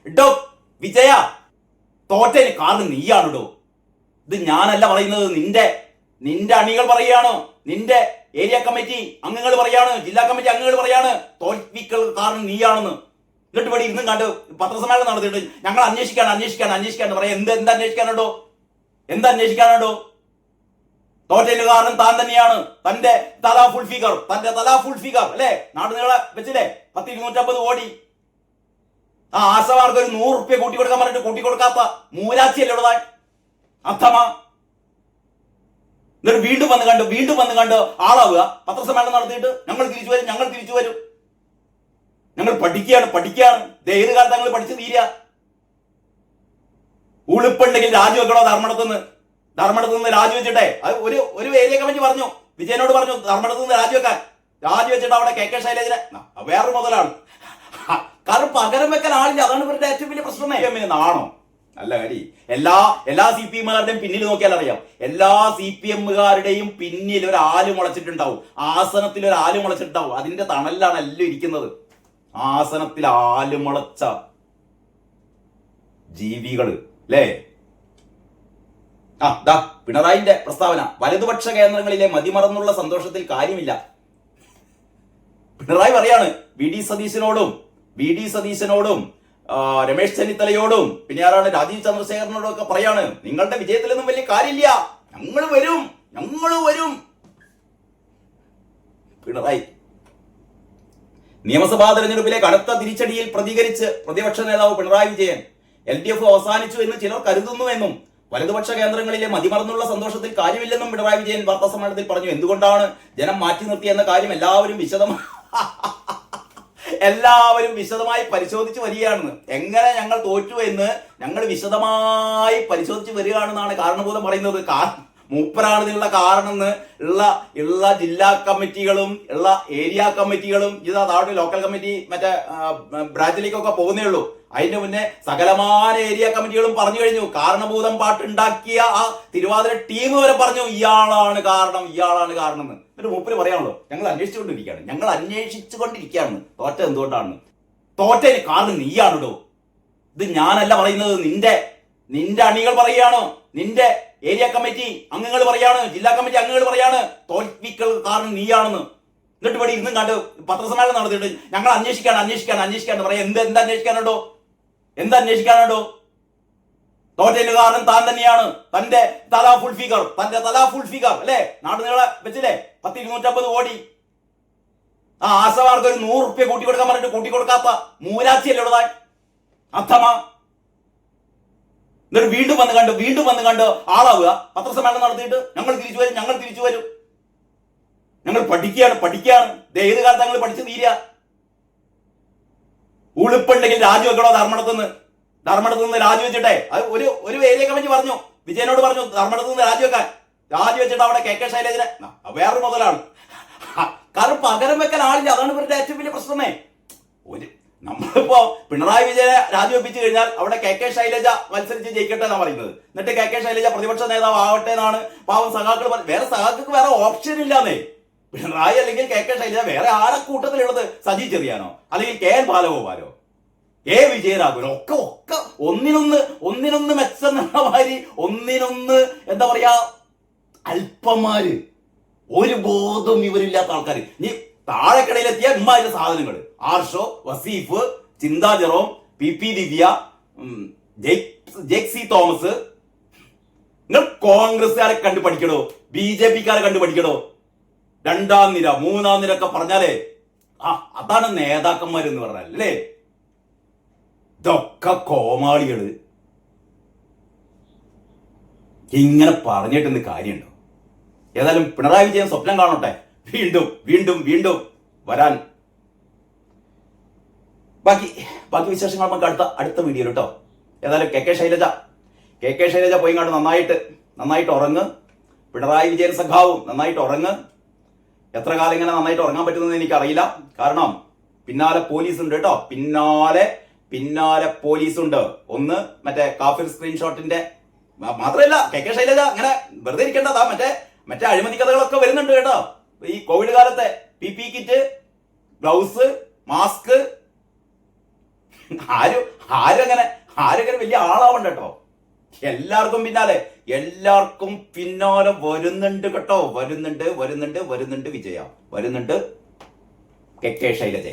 ഇട്ടോ വിജയ, തോറ്റന് കാരണം നീയാണിടോ. ഇത് ഞാനല്ല പറയുന്നത്, നിന്റെ അണികൾ പറയാണ്, നിന്റെ ഏരിയ കമ്മിറ്റി അംഗങ്ങൾ പറയാണ്, ജില്ലാ കമ്മിറ്റി അംഗങ്ങൾ പറയാണ് തോൽപ്പിക്കൽ കാരണം നീയാണെന്ന്. എന്നിട്ട് ഇവിടെ ഇന്നും കണ്ട് പത്രസമ്മേളനം നടത്തിയിട്ട് ഞങ്ങൾ അന്വേഷിക്കാൻ പറയാം. എന്തന്വേഷിക്കാനുണ്ടോ? തോറ്റന് കാരണം താൻ തന്നെയാണ്. തന്റെ തല ഫുൾ ഫിഗർ അല്ലെ, നാടുനീളെ വെച്ചില്ലേ 10-250 കോടി. ആ ആശമാർക്ക് ഒരു 100 റുപ്യ കൂട്ടിക്കൊടുക്കാൻ പറഞ്ഞിട്ട് കൂട്ടിക്കൊടുക്കാത്ത മൂലാച്ചിയല്ലേ ഉള്ളതായി അർത്ഥമാ. എന്നിട്ട് വീണ്ടും വന്ന് കണ്ട് ആളാവുക. പത്രസമ്മേളനം നടത്തിയിട്ട് ഞങ്ങൾ തിരിച്ചു വരും. ഞങ്ങൾ പഠിക്കുകയാണ്. ഏത് കാലത്ത് ഞങ്ങൾ പഠിച്ചു തീരുക? ഉളുപ്പുണ്ടെങ്കിൽ രാജിവെക്കണോ? ധർമ്മടത്തുനിന്ന് രാജിവെച്ചിട്ടെ അത് ഒരു ഏരിയ കമ്മിറ്റി പറഞ്ഞു, വിജയനോട് പറഞ്ഞു ധർമ്മടത്തുനിന്ന് രാജിവെച്ചിട്ട് അവിടെ കെ ശൈലജനെ വേറൊരു മുതലാണ്. കാരണം പകരം വെക്കാൻ ആളില്ല. അതാണ് ഇവരുടെ ഏറ്റവും വലിയ പ്രശ്നമേ. നാണോ? നല്ല കാര്യം. എല്ലാ CPM-കാരുടെയും പിന്നിൽ നോക്കിയാൽ അറിയാം. എല്ലാ CPM-കാരുടെയും പിന്നിൽ ഒരു ആല് മുളച്ചിട്ടുണ്ടാവും. ആസനത്തിൽ ഒരു ആല് മുളച്ചിട്ടുണ്ടാവും. അതിന്റെ തണലിലാണ് എല്ലാം ഇരിക്കുന്നത്. ആസനത്തിൽ ആല് മുളച്ച ജീവികള് അല്ലേ? പിണറായിന്റെ പ്രസ്താവന, വലതുപക്ഷ കേന്ദ്രങ്ങളിലെ മതിമറന്നുള്ള സന്തോഷത്തിൽ കാര്യമില്ല. പിണറായി പറയാണ് വി ഡി സതീശനോടും രമേശ് ചെന്നിത്തലയോടും പിന്നെ ആരാണ് രാജീവ് ചന്ദ്രശേഖരനോടും ഒക്കെ പറയാണ്, നിങ്ങളുടെ വിജയത്തിലൊന്നും വലിയ കാര്യമില്ല, ഞങ്ങൾ വരും. പിണറായി നിയമസഭാ തെരഞ്ഞെടുപ്പിലെ കടുത്ത തിരിച്ചടിയിൽ പ്രതികരിച്ച് പ്രതിപക്ഷ നേതാവ് പിണറായി വിജയൻ LDF അവസാനിച്ചു എന്ന് ചിലർ കരുതുന്നുവെന്നും വലതുപക്ഷ കേന്ദ്രങ്ങളിലെ മതിമറന്നുള്ള സന്തോഷത്തിൽ കാര്യമില്ലെന്നും പിണറായി വിജയൻ വാർത്താ സമ്മേളനത്തിൽ പറഞ്ഞു. എന്തുകൊണ്ടാണ് ജനം മാറ്റി നിർത്തിയെന്ന കാര്യം എല്ലാവരും വിശദമായി പരിശോധിച്ച് വരികയാണെന്ന്. എങ്ങനെ ഞങ്ങൾ തോറ്റു എന്ന് ഞങ്ങൾ വിശദമായി പരിശോധിച്ച് വരികയാണെന്നാണ് കാരണഭൂതം പറയുന്നത്. മൂപ്പരാണ് ഇതിനുള്ള കാരണം ഉള്ള ജില്ലാ കമ്മിറ്റികളും ഉള്ള ഏരിയ കമ്മിറ്റികളും ഇതാ ലോക്കൽ കമ്മിറ്റി മറ്റേ ബ്രാഞ്ചിലേക്കൊക്കെ പോകുന്നേ ഉള്ളൂ. അതിന്റെ മുന്നേ സകലമാന ഏരിയ കമ്മിറ്റികളും പറഞ്ഞു കഴിഞ്ഞു. കാരണഭൂതം പാട്ടുണ്ടാക്കിയ ആ തിരുവാതിര ടീം വരെ പറഞ്ഞു ഇയാളാണ് കാരണം എന്ന്. എന്നിട്ട് മൂപ്പര് പറയാണല്ലോ ഞങ്ങൾ അന്വേഷിച്ചുകൊണ്ടിരിക്കുകയാണ് തോറ്റ എന്തുകൊണ്ടാണെന്ന്. തോറ്റന് കാരണം നീയാണിടോ. ഇത് ഞാനല്ല പറയുന്നത്, നിന്റെ അണികൾ പറയാണ്, നിന്റെ ഏരിയ കമ്മിറ്റി അംഗങ്ങൾ പറയാണ്, ജില്ലാ കമ്മിറ്റി അംഗങ്ങൾ പറയാണ് തോൽപ്പിക്കൽ കാരണം നീയാണെന്ന്. എന്നിട്ട് ഇവിടെ ഇന്നും കണ്ട് പത്രസമ്മേളനം നടത്തിയിട്ട് ഞങ്ങൾ അന്വേഷിക്കാൻ പറയാം. എന്തന്വേഷിക്കാനുണ്ടോ? തോറ്റന് കാരണം താൻ തന്നെയാണ്. തന്റെ തല ഫുൾ ഫിഗർ അല്ലെ, നാടുനീളെ വെച്ചില്ലേ 10-250 കോടി. ആ ആശമാർക്ക് ഒരു 100 റുപ്യ കൂട്ടിക്കൊടുക്കാൻ പറഞ്ഞിട്ട് കൂട്ടിക്കൊടുക്കാത്ത മൂലാച്ചിയല്ലേ ഉള്ളതായി അർത്ഥമാ. എന്നിട്ട് വീണ്ടും വന്ന് കണ്ട് ആളാവുക. പത്രസമ്മേളനം നടത്തിയിട്ട് ഞങ്ങൾ തിരിച്ചു വരും. ഞങ്ങൾ പഠിക്കുകയാണ്. ഏത് കാലത്ത് ഞങ്ങൾ പഠിച്ചു തീരുക? ഉളുപ്പുണ്ടെങ്കിൽ രാജിവെക്കണോ? ധർമ്മടത്തുനിന്ന് രാജിവെച്ചിട്ടെ അത് ഒരു ഏരിയ കമ്മിറ്റി പറഞ്ഞു, വിജയനോട് പറഞ്ഞു ധർമ്മടത്തുനിന്ന് രാജിവെച്ചിട്ട് അവിടെ കെ ശൈലജനെ വേറൊരു മുതലാണ്. കാരണം പകരം വെക്കാൻ ആളില്ല. അതാണ് ഇവരുടെ ഏറ്റവും വലിയ പ്രശ്നമേ. നമ്മളിപ്പോ പിണറായി വിജയനെ രാജിവെപ്പിച്ചു കഴിഞ്ഞാൽ അവിടെ കെ ശൈലജ മത്സരിച്ച് ജയിക്കട്ടെ എന്നാണ് പറയുന്നത്. എന്നിട്ട് കെ ശൈലജ പ്രതിപക്ഷ നേതാവ് ആവട്ടെ എന്നാണ് പാവം സഖാക്കൾ. സഖാക്കൾക്ക് വേറെ ഓപ്ഷൻ ഇല്ലാന്നേ. പിണറായി അല്ലെങ്കിൽ കെ ശൈലജ, വേറെ ആരെ കൂട്ടത്തിലുള്ളത്? സജി ചെറിയാനോ അല്ലെങ്കിൽ KN ബാലഗോപാലോ വിജയരാഘവനോ? ഒക്കെ ഒന്നിനൊന്ന് മെച്ചെന്നുള്ള മാതിരി ഒന്നിനൊന്ന് എന്താ പറയാ അല്പന്മാര്, ഒരു ബോധവും ഇവരില്ലാത്ത ആൾക്കാർ. ഇനി താഴെക്കടയിലെത്തിയ ഇമ്മാതിരി സാധനങ്ങൾ, ആർഷോ, വസീഫ്, ചിന്താ ജെറോം, PP ദിവ്യ, ജെക്സി തോമസ്. നിങ്ങൾ കോൺഗ്രസ്സുകാരെ കണ്ടു പഠിക്കണോ? BJPക്കാരെ കണ്ടു പഠിക്കണോ? 2ാം നിര 3ാം നിര ഒക്കെ പറഞ്ഞാലേ അതാണ് നേതാക്കന്മാരെന്ന് പറഞ്ഞാൽ അല്ലേ? ഇതൊക്കെ കോമാളികള്. ഇങ്ങനെ പറഞ്ഞിട്ടെന്ന് കാര്യമുണ്ടോ? ഏതായാലും പിണറായി വിജയൻ സ്വപ്നം കാണട്ടെ വീണ്ടും വരാൻ. ബാക്കി വിശേഷങ്ങൾ നമുക്ക് അടുത്ത വീഡിയോ കേട്ടോ. ഏതായാലും കെ ശൈലജ പോയി കണ്ട് നന്നായിട്ട് ഉറങ്ങ്. പിണറായി വിജയൻ സഖാവും നന്നായിട്ട് ഉറങ്ങ്. എത്ര കാലം ഇങ്ങനെ നന്നായിട്ട് ഉറങ്ങാൻ പറ്റുന്നത് എനിക്കറിയില്ല. കാരണം പിന്നാലെ പോലീസ് ഉണ്ട് കേട്ടോ. പിന്നാലെ പോലീസ് ഉണ്ട്. ഒന്ന് മറ്റേ കാഫിർ സ്ക്രീൻഷോട്ടിന്റെ മാത്രമല്ല കെ ശൈലജ അങ്ങനെ വെറുതെ ഇരിക്കേണ്ടതാ. മറ്റേ അഴിമതി കഥകളൊക്കെ വരുന്നുണ്ട് കേട്ടോ. ഈ കോവിഡ് കാലത്തെ PP കിറ്റ്, ഗ്ലൗസ്, മാസ്ക് ആരും ആരും വലിയ ആളാവണ്ട കേട്ടോ. എല്ലാവർക്കും പിന്നാലെ വരുന്നുണ്ട് കേട്ടോ. വരുന്നുണ്ട് വിജയ, വരുന്നുണ്ട് KK ശൈലജ.